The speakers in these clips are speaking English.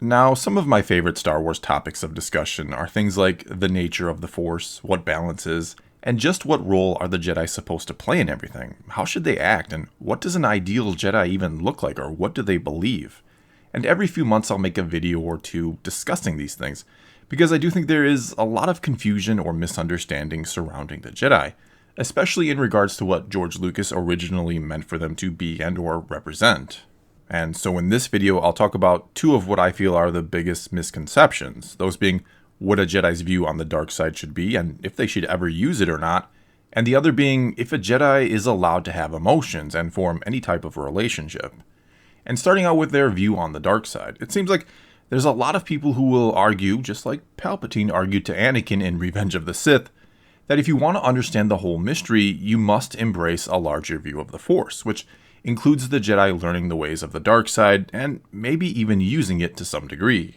Now, some of my favorite Star Wars topics of discussion are things like the nature of the Force, what balance is, and just what role are the Jedi supposed to play in everything? How should they act, and what does an ideal Jedi even look like, or what do they believe? And every few months I'll make a video or two discussing these things, because I do think there is a lot of confusion or misunderstanding surrounding the Jedi, especially in regards to what George Lucas originally meant for them to be and or represent. And so in this video, I'll talk about two of what I feel are the biggest misconceptions, those being what a Jedi's view on the dark side should be, and if they should ever use it or not, and the other being if a Jedi is allowed to have emotions and form any type of relationship. And starting out with their view on the dark side, it seems like there's a lot of people who will argue, just like Palpatine argued to Anakin in Revenge of the Sith, that if you want to understand the whole mystery, you must embrace a larger view of the Force, which includes the Jedi learning the ways of the dark side, and maybe even using it to some degree.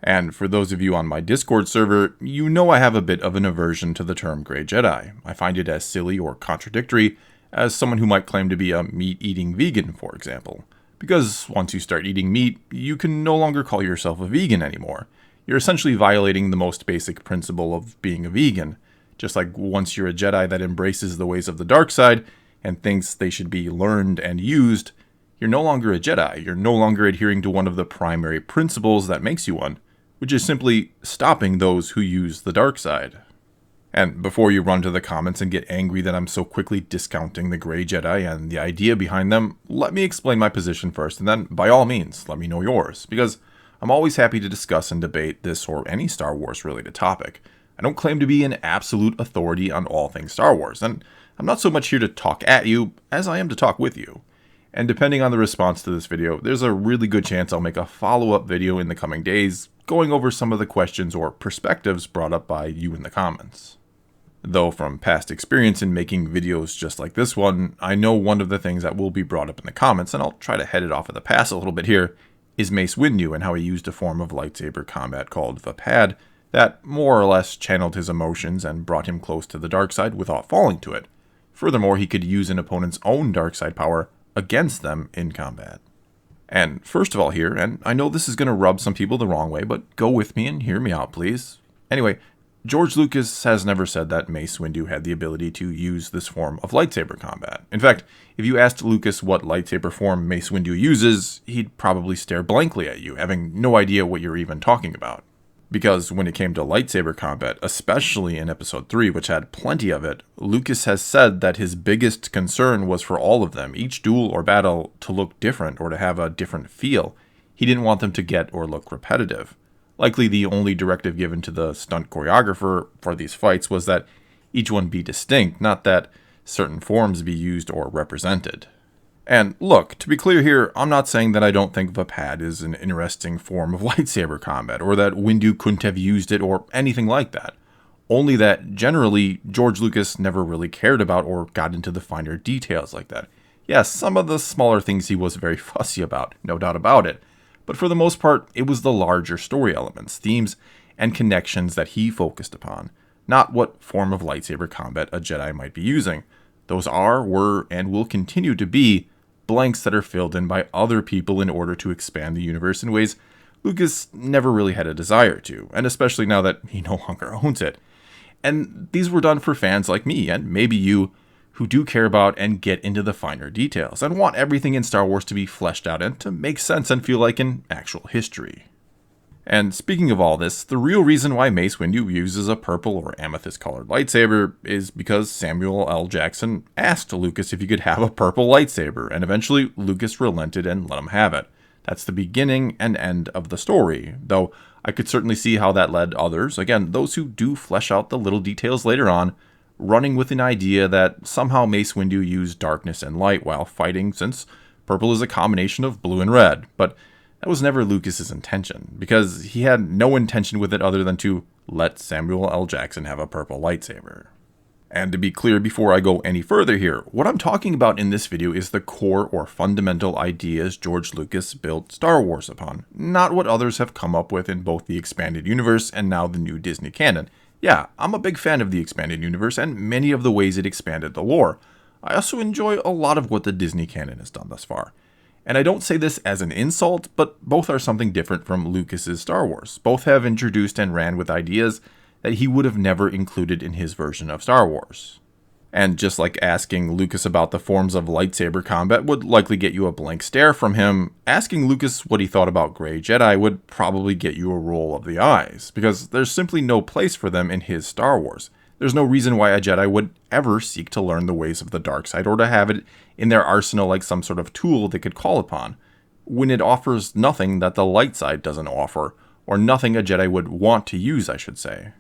And for those of you on my Discord server, you know I have a bit of an aversion to the term Grey Jedi. I find it as silly or contradictory as someone who might claim to be a meat-eating vegan, for example. Because once you start eating meat, you can no longer call yourself a vegan anymore. You're essentially violating the most basic principle of being a vegan. Just like once you're a Jedi that embraces the ways of the dark side, and thinks they should be learned and used, you're no longer a Jedi. You're no longer adhering to one of the primary principles that makes you one, which is simply stopping those who use the dark side. And before you run to the comments and get angry that I'm so quickly discounting the Grey Jedi and the idea behind them, let me explain my position first, and then, by all means, let me know yours, because I'm always happy to discuss and debate this or any Star Wars related topic. I don't claim to be an absolute authority on all things Star Wars, and I'm not so much here to talk at you as I am to talk with you. And depending on the response to this video, there's a really good chance I'll make a follow-up video in the coming days going over some of the questions or perspectives brought up by you in the comments. Though from past experience in making videos just like this one, I know one of the things that will be brought up in the comments, and I'll try to head it off at the pass a little bit here, is Mace Windu and how he used a form of lightsaber combat called Vapad that more or less channeled his emotions and brought him close to the dark side without falling to it. Furthermore, he could use an opponent's own dark side power against them in combat. And first of all here, and I know this is going to rub some people the wrong way, but go with me and hear me out, please. Anyway, George Lucas has never said that Mace Windu had the ability to use this form of lightsaber combat. In fact, if you asked Lucas what lightsaber form Mace Windu uses, he'd probably stare blankly at you, having no idea what you're even talking about. Because when it came to lightsaber combat, especially in Episode 3, which had plenty of it, Lucas has said that his biggest concern was for all of them, each duel or battle, to look different or to have a different feel. He didn't want them to get or look repetitive. Likely the only directive given to the stunt choreographer for these fights was that each one be distinct, not that certain forms be used or represented. And look, to be clear here, I'm not saying that I don't think Vapad is an interesting form of lightsaber combat, or that Windu couldn't have used it, or anything like that. Only that, generally, George Lucas never really cared about or got into the finer details like that. Yes, some of the smaller things he was very fussy about, no doubt about it. But for the most part, it was the larger story elements, themes, and connections that he focused upon, not what form of lightsaber combat a Jedi might be using. Those are, were, and will continue to be blanks that are filled in by other people in order to expand the universe in ways Lucas never really had a desire to, and especially now that he no longer owns it. And these were done for fans like me, and maybe you, who do care about and get into the finer details, and want everything in Star Wars to be fleshed out and to make sense and feel like an actual history. And speaking of all this, the real reason why Mace Windu uses a purple or amethyst-colored lightsaber is because Samuel L. Jackson asked Lucas if he could have a purple lightsaber, and eventually Lucas relented and let him have it. That's the beginning and end of the story, though I could certainly see how that led others, again, those who do flesh out the little details later on, running with an idea that somehow Mace Windu used darkness and light while fighting, since purple is a combination of blue and red, but that was never Lucas's intention, because he had no intention with it other than to let Samuel L. Jackson have a purple lightsaber. And to be clear before I go any further here, what I'm talking about in this video is the core or fundamental ideas George Lucas built Star Wars upon, not what others have come up with in both the expanded universe and now the new Disney canon. Yeah, I'm a big fan of the expanded universe and many of the ways it expanded the lore. I also enjoy a lot of what the Disney canon has done thus far. And I don't say this as an insult, but both are something different from Lucas's Star Wars. Both have introduced and ran with ideas that he would have never included in his version of Star Wars. And just like asking Lucas about the forms of lightsaber combat would likely get you a blank stare from him, asking Lucas what he thought about Grey Jedi would probably get you a roll of the eyes, because there's simply no place for them in his Star Wars. There's no reason why a Jedi would ever seek to learn the ways of the dark side or to have it in their arsenal like some sort of tool they could call upon, when it offers nothing that the light side doesn't offer, or nothing a Jedi would want to use, I should say.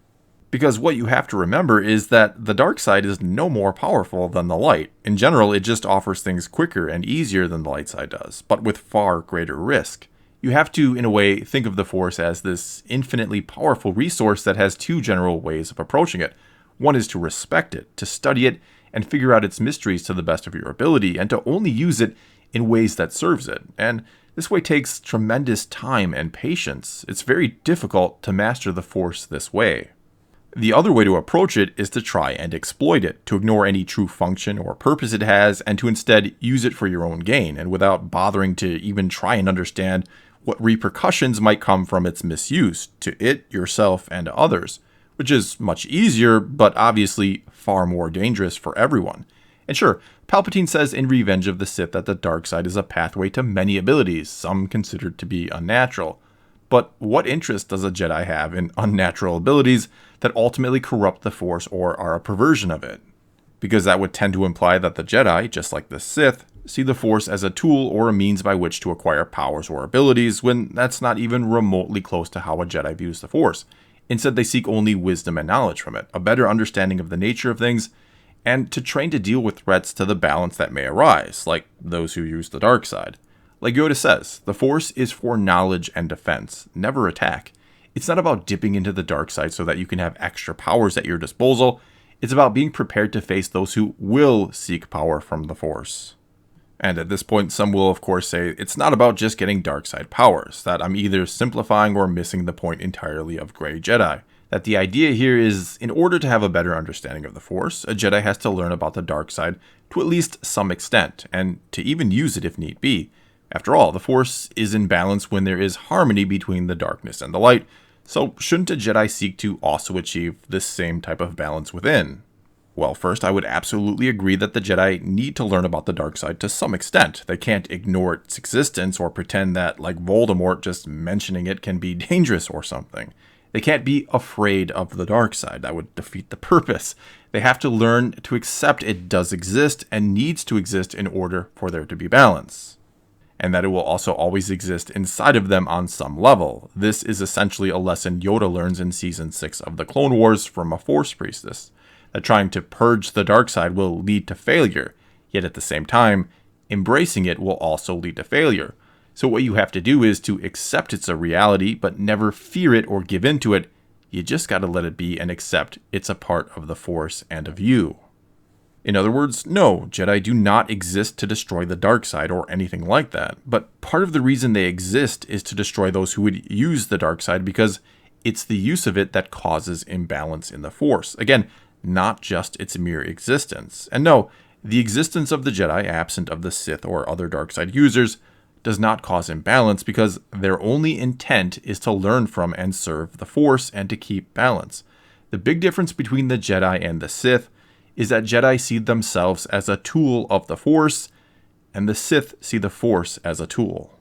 Because what you have to remember is that the dark side is no more powerful than the light. In general, it just offers things quicker and easier than the light side does, but with far greater risk. You have to, in a way, think of the Force as this infinitely powerful resource that has two general ways of approaching it. One is to respect it, to study it, and figure out its mysteries to the best of your ability, and to only use it in ways that serves it. And this way takes tremendous time and patience. It's very difficult to master the Force this way. The other way to approach it is to try and exploit it, to ignore any true function or purpose it has, and to instead use it for your own gain, and without bothering to even try and understand what repercussions might come from its misuse to it, yourself, and others, which is much easier, but obviously far more dangerous for everyone. And sure, Palpatine says in Revenge of the Sith that the dark side is a pathway to many abilities, some considered to be unnatural. But what interest does a Jedi have in unnatural abilities that ultimately corrupt the Force or are a perversion of it? Because that would tend to imply that the Jedi, just like the Sith, see the Force as a tool or a means by which to acquire powers or abilities, when that's not even remotely close to how a Jedi views the Force. Instead, they seek only wisdom and knowledge from it, a better understanding of the nature of things, and to train to deal with threats to the balance that may arise, like those who use the dark side. Like Yoda says, the Force is for knowledge and defense, never attack. It's not about dipping into the dark side so that you can have extra powers at your disposal. It's about being prepared to face those who will seek power from the Force. And at this point, some will of course say it's not about just getting dark side powers, that I'm either simplifying or missing the point entirely of Grey Jedi. That the idea here is, in order to have a better understanding of the Force, a Jedi has to learn about the dark side to at least some extent, and to even use it if need be. After all, the Force is in balance when there is harmony between the darkness and the light, so shouldn't a Jedi seek to also achieve this same type of balance within? Well, first, I would absolutely agree that the Jedi need to learn about the dark side to some extent. They can't ignore its existence or pretend that, like Voldemort, just mentioning it can be dangerous or something. They can't be afraid of the dark side. That would defeat the purpose. They have to learn to accept it does exist and needs to exist in order for there to be balance. And that it will also always exist inside of them on some level. This is essentially a lesson Yoda learns in Season 6 of the Clone Wars from a Force priestess, that trying to purge the dark side will lead to failure, yet at the same time, embracing it will also lead to failure. So what you have to do is to accept it's a reality, but never fear it or give in to it. You just gotta let it be and accept it's a part of the Force and of you. In other words, no, Jedi do not exist to destroy the dark side or anything like that, but part of the reason they exist is to destroy those who would use the dark side, because it's the use of it that causes imbalance in the Force. Again, not just its mere existence. And no, the existence of the Jedi, absent of the Sith or other dark side users, does not cause imbalance, because their only intent is to learn from and serve the Force and to keep balance. The big difference between the Jedi and the Sith is that Jedi see themselves as a tool of the Force, and the Sith see the Force as a tool.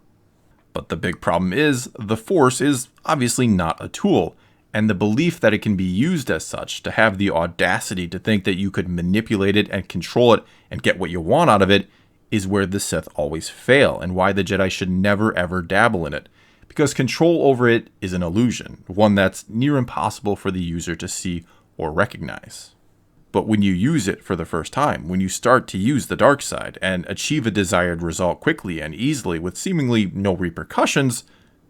But the big problem is, the Force is obviously not a tool, and the belief that it can be used as such, to have the audacity to think that you could manipulate it and control it and get what you want out of it, is where the Sith always fail, and why the Jedi should never ever dabble in it. Because control over it is an illusion, one that's near impossible for the user to see or recognize. But when you use it for the first time, when you start to use the dark side and achieve a desired result quickly and easily with seemingly no repercussions,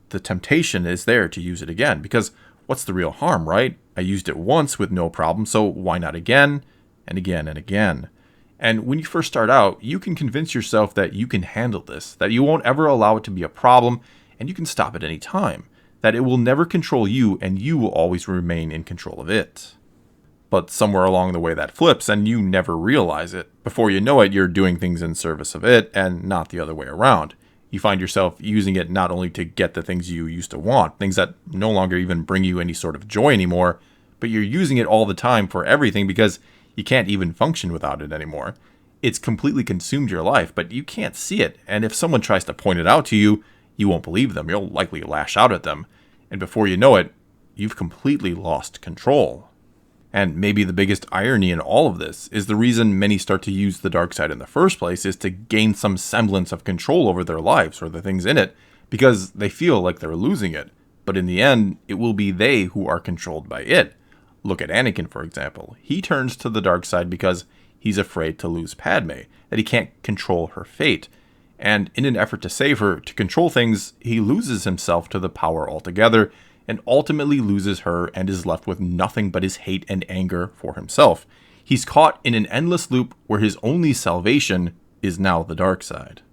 the temptation is there to use it again. Because what's the real harm, right? I used it once with no problem, so why not again and again and again? And when you first start out, you can convince yourself that you can handle this, that you won't ever allow it to be a problem, and you can stop at any time, that it will never control you and you will always remain in control of it. But somewhere along the way that flips and you never realize it. Before you know it, you're doing things in service of it and not the other way around. You find yourself using it not only to get the things you used to want, things that no longer even bring you any sort of joy anymore, but you're using it all the time for everything because you can't even function without it anymore. It's completely consumed your life, but you can't see it, and if someone tries to point it out to you, you won't believe them. You'll likely lash out at them, and before you know it, you've completely lost control. And maybe the biggest irony in all of this is the reason many start to use the dark side in the first place is to gain some semblance of control over their lives or the things in it, because they feel like they're losing it. But in the end, it will be they who are controlled by it. Look at Anakin, for example. He turns to the dark side because he's afraid to lose Padme, that he can't control her fate. And in an effort to save her, to control things, he loses himself to the power altogether, and ultimately loses her and is left with nothing but his hate and anger for himself. He's caught in an endless loop where his only salvation is now the dark side.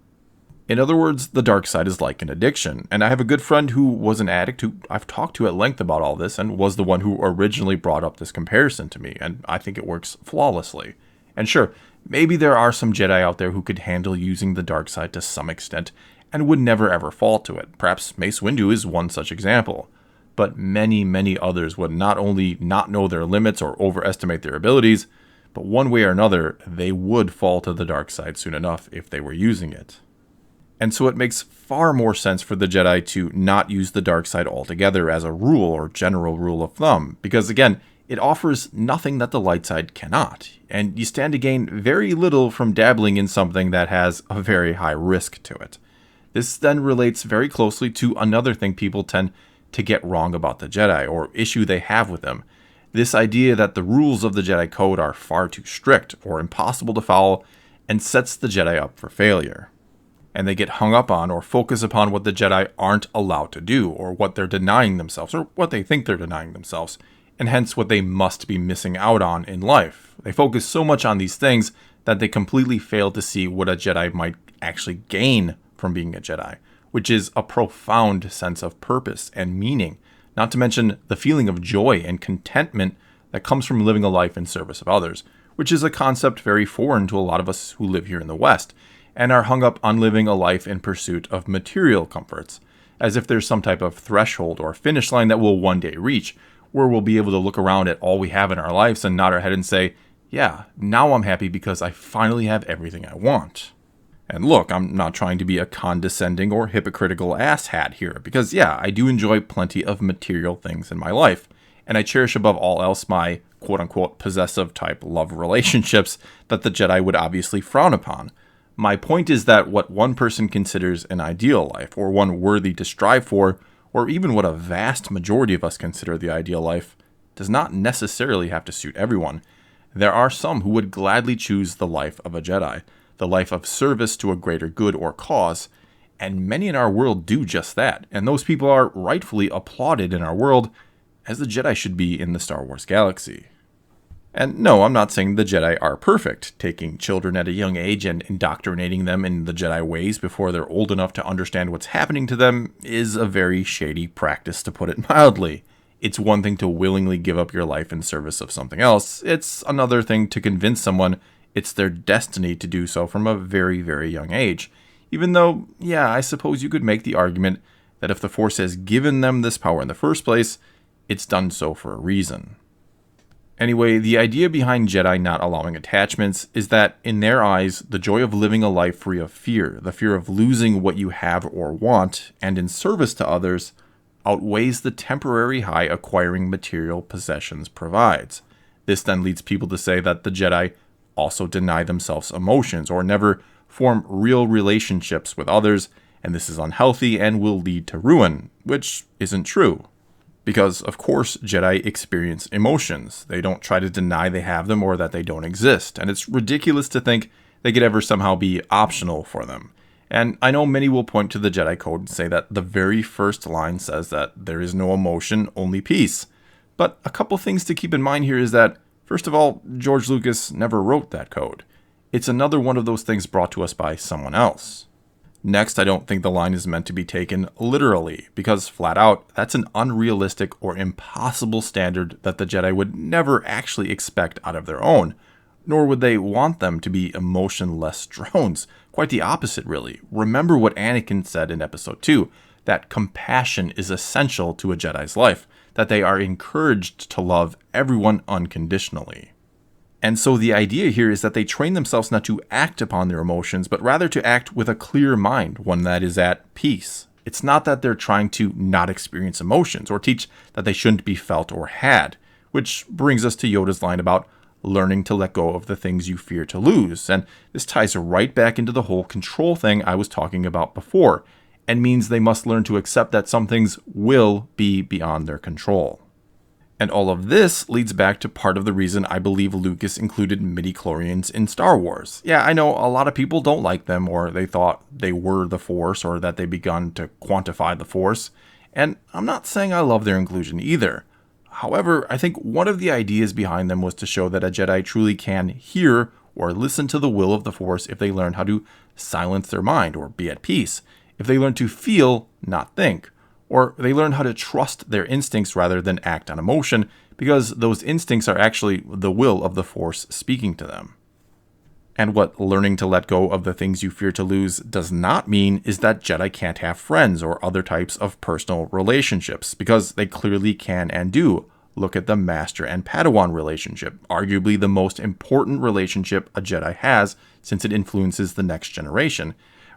In other words, the dark side is like an addiction, and I have a good friend who was an addict who I've talked to at length about all this and was the one who originally brought up this comparison to me, and I think it works flawlessly. And sure, maybe there are some Jedi out there who could handle using the dark side to some extent and would never ever fall to it. Perhaps Mace Windu is one such example. But many, many others would not only not know their limits or overestimate their abilities, but one way or another, they would fall to the dark side soon enough if they were using it. And so it makes far more sense for the Jedi to not use the dark side altogether as a rule or general rule of thumb, because again, it offers nothing that the light side cannot, and you stand to gain very little from dabbling in something that has a very high risk to it. This then relates very closely to another thing people tend to get wrong about the Jedi, or issue they have with them. This idea that the rules of the Jedi Code are far too strict or impossible to follow and sets the Jedi up for failure. And they get hung up on or focus upon what the Jedi aren't allowed to do, or what they're denying themselves, or what they think they're denying themselves, and hence what they must be missing out on in life. They focus so much on these things that they completely fail to see what a Jedi might actually gain from being a Jedi, which is a profound sense of purpose and meaning, not to mention the feeling of joy and contentment that comes from living a life in service of others, which is a concept very foreign to a lot of us who live here in the West, and are hung up on living a life in pursuit of material comforts, as if there's some type of threshold or finish line that we'll one day reach, where we'll be able to look around at all we have in our lives and nod our head and say, yeah, now I'm happy because I finally have everything I want. And look, I'm not trying to be a condescending or hypocritical asshat here, because yeah, I do enjoy plenty of material things in my life, and I cherish above all else my quote-unquote possessive type love relationships that the Jedi would obviously frown upon. My point is that what one person considers an ideal life, or one worthy to strive for, or even what a vast majority of us consider the ideal life, does not necessarily have to suit everyone. There are some who would gladly choose the life of a Jedi, the life of service to a greater good or cause, and many in our world do just that, and those people are rightfully applauded in our world, as the Jedi should be in the Star Wars galaxy. And no, I'm not saying the Jedi are perfect. Taking children at a young age and indoctrinating them in the Jedi ways before they're old enough to understand what's happening to them is a very shady practice, to put it mildly. It's one thing to willingly give up your life in service of something else. It's another thing to convince someone it's their destiny to do so from a very, very young age. Even though, yeah, I suppose you could make the argument that if the Force has given them this power in the first place, it's done so for a reason. Anyway, the idea behind Jedi not allowing attachments is that, in their eyes, the joy of living a life free of fear, the fear of losing what you have or want, and in service to others, outweighs the temporary high acquiring material possessions provides. This then leads people to say that the Jedi also deny themselves emotions or never form real relationships with others, and this is unhealthy and will lead to ruin, which isn't true. Because, of course, Jedi experience emotions. They don't try to deny they have them or that they don't exist, and it's ridiculous to think they could ever somehow be optional for them. And I know many will point to the Jedi Code and say that the very first line says that there is no emotion, only peace. But a couple things to keep in mind here is that, first of all, George Lucas never wrote that code. It's another one of those things brought to us by someone else. Next, I don't think the line is meant to be taken literally, because flat out, that's an unrealistic or impossible standard that the Jedi would never actually expect out of their own. Nor would they want them to be emotionless drones. Quite the opposite, really. Remember what Anakin said in Episode 2, that compassion is essential to a Jedi's life, that they are encouraged to love everyone unconditionally. And so the idea here is that they train themselves not to act upon their emotions, but rather to act with a clear mind, one that is at peace. It's not that they're trying to not experience emotions or teach that they shouldn't be felt or had, which brings us to Yoda's line about learning to let go of the things you fear to lose. And this ties right back into the whole control thing I was talking about before, and means they must learn to accept that some things will be beyond their control. And all of this leads back to part of the reason I believe Lucas included midichlorians in Star Wars. Yeah, I know a lot of people don't like them, or they thought they were the Force, or that they begun to quantify the Force. And I'm not saying I love their inclusion either. However, I think one of the ideas behind them was to show that a Jedi truly can hear or listen to the will of the Force if they learn how to silence their mind or be at peace, if they learn to feel, not think, or they learn how to trust their instincts rather than act on emotion, because those instincts are actually the will of the Force speaking to them. And what learning to let go of the things you fear to lose does not mean is that Jedi can't have friends or other types of personal relationships, because they clearly can and do. Look at the Master and Padawan relationship, arguably the most important relationship a Jedi has, since it influences the next generation.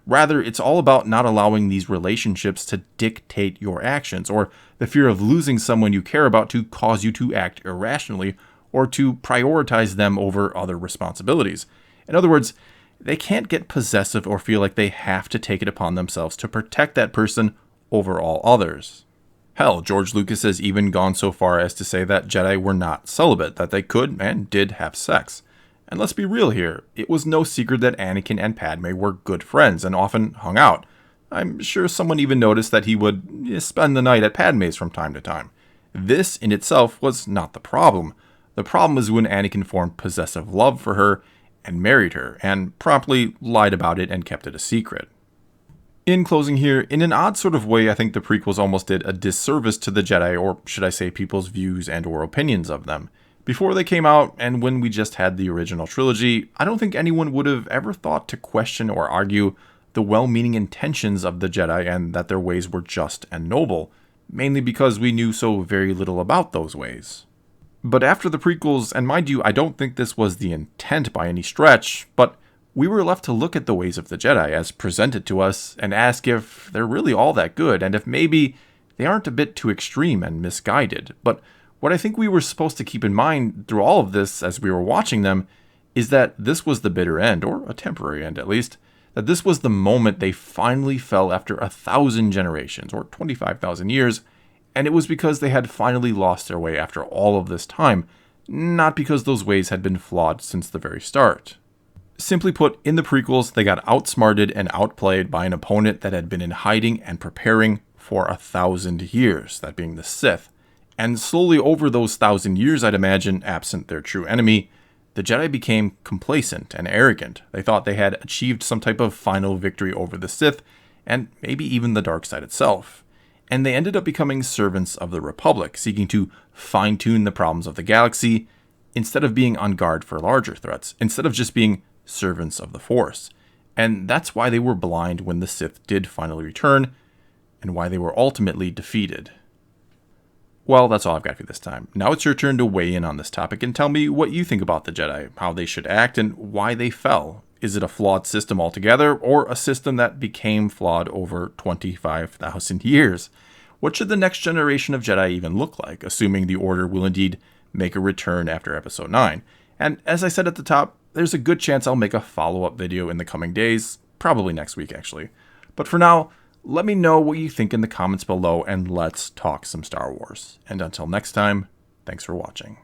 Rather, it's all about not allowing these relationships to dictate your actions, or the fear of losing someone you care about to cause you to act irrationally, or to prioritize them over other responsibilities. In other words, they can't get possessive or feel like they have to take it upon themselves to protect that person over all others. Hell, George Lucas has even gone so far as to say that Jedi were not celibate, that they could and did have sex. And let's be real here, it was no secret that Anakin and Padme were good friends and often hung out. I'm sure someone even noticed that he would spend the night at Padme's from time to time. This in itself was not the problem. The problem was when Anakin formed possessive love for her and married her, and promptly lied about it and kept it a secret. In closing here, in an odd sort of way, I think the prequels almost did a disservice to the Jedi, or should I say people's views and or opinions of them. Before they came out, and when we just had the original trilogy, I don't think anyone would have ever thought to question or argue the well-meaning intentions of the Jedi and that their ways were just and noble, mainly because we knew so very little about those ways. But after the prequels, and mind you, I don't think this was the intent by any stretch, but we were left to look at the ways of the Jedi as presented to us and ask if they're really all that good, and if maybe they aren't a bit too extreme and misguided. But what I think we were supposed to keep in mind through all of this as we were watching them is that this was the bitter end, or a temporary end at least, that this was the moment they finally fell after 1,000 generations, or 25,000 years, and it was because they had finally lost their way after all of this time, not because those ways had been flawed since the very start. Simply put, in the prequels, they got outsmarted and outplayed by an opponent that had been in hiding and preparing for 1,000 years, that being the Sith. And slowly over those 1,000 years, I'd imagine, absent their true enemy, the Jedi became complacent and arrogant. They thought they had achieved some type of final victory over the Sith, and maybe even the dark side itself. And they ended up becoming servants of the Republic, seeking to fine-tune the problems of the galaxy, instead of being on guard for larger threats, instead of just being servants of the Force. And that's why they were blind when the Sith did finally return, and why they were ultimately defeated. Well, that's all I've got for this time. Now it's your turn to weigh in on this topic and tell me what you think about the Jedi, how they should act, and why they fell. Is it a flawed system altogether, or a system that became flawed over 25,000 years? What should the next generation of Jedi even look like, assuming the Order will indeed make a return after Episode 9? And as I said at the top, there's a good chance I'll make a follow-up video in the coming days, probably next week actually. But for now, let me know what you think in the comments below, and let's talk some Star Wars. And until next time, thanks for watching.